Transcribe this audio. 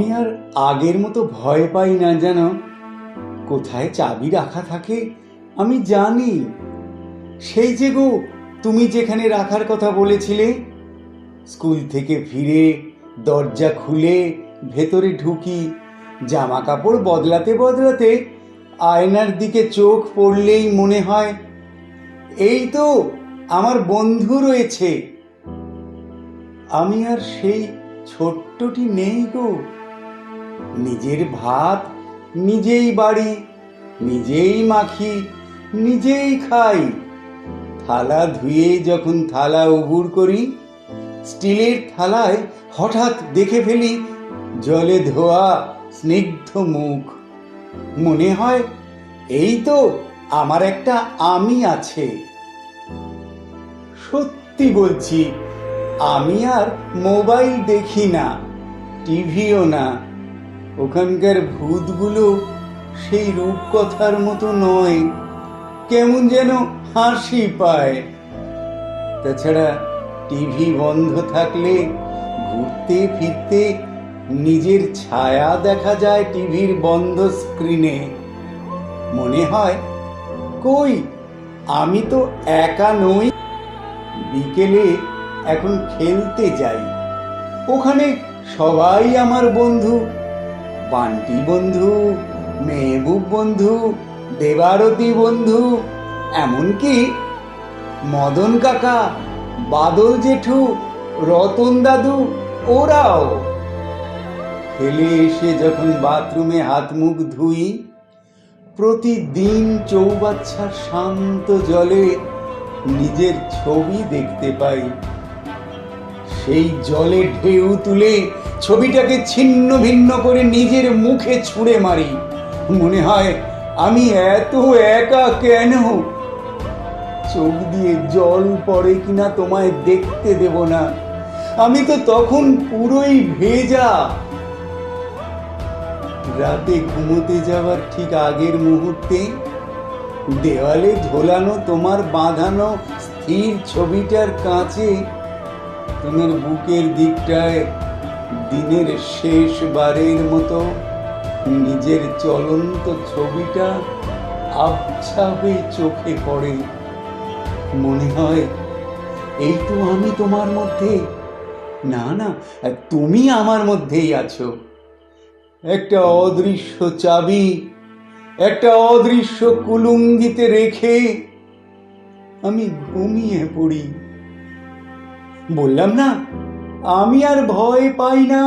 আমি আর আগের মতো ভয় পাই না জানো। কোথায় চাবি রাখা থাকে আমি জানি। সেই যে গো, তুমি যেখানে রাখার কথা বলেছিলে, স্কুল থেকে ফিরে দরজা খুলে ভেতরে ঢুকি, জামা কাপড় বদলাতে বদলাতে আয়নার দিকে চোখ পড়লেই মনে হয় এই তো আমার বন্ধু রয়েছে। আমি আর সেই ছোট্টটি নেই গো। নিজের ভাত নিজেই বাড়ি, নিজেই মাখি, নিজেই খাই। থালা ধুয়ে যখন থালা উবুড় করি, স্টিলের থালায় হঠাৎ দেখে ফেলি জলে ধোয়া স্নিগ্ধ মুখ। মনে হয় এই তো আমার একটা আমি আছে। সত্যি বলছি, আমি আর মোবাইল দেখি না, টিভিও না। ওখানকার ভূতগুলো সেই রূপকথার মতো নয়, কেমন যেন হাসি পায়। তাছাড়া টিভি বন্ধ থাকলে ঘুরতে ফিরতে নিজের ছায়া দেখা যায় টিভির বন্ধ স্ক্রিনে। মনে হয় কই, আমি তো একা নই। বিকেলে এখন খেলতে যাই, ওখানে সবাই আমার বন্ধু। বান্টি বন্ধু, মেহবুব বন্ধু, দেবারতী বন্ধু, এমনকি মদন কাকা, বাদল জেঠু, রতন দাদু, ওরাও। খেলে এসে যখন বাথরুমে হাত মুখ ধুই, প্রতিদিন চৌবাচ্চার শান্ত জলে নিজের ছবি দেখতে পাই। সেই জলে ঢেউ তুলে ছবিটাকে ছিন্ন ভিন্ন করে নিজের মুখে ছুঁড়ে মারি। মনে হয় আমি এত একা কেন। চোখ দিয়ে জল পড়ে কিনা তোমায় দেখতে দেব না, আমি তো তখন পুরোই ভেজা। রাতে ঘুমোতে যাওয়ার ঠিক আগের মুহূর্তে দেওয়ালে ঝোলানো তোমার বাঁধানো স্থির ছবিটার কাছে তোমার বুকের দিকটায় দিনের শেষ বারের মতো নিজের চলন্ত ছবিটা আবছা হয়ে চোখে পড়ে। মনে হয় এই তো আমি তোমার মধ্যে, না না, তুমি আমার মধ্যেই আছো। একটা অদৃশ্য চাবি একটা অদৃশ্য কুলুঙ্গিতে রেখে আমি ঘুমিয়ে পড়ি। বললাম না, আমি আর ভয় পাই না।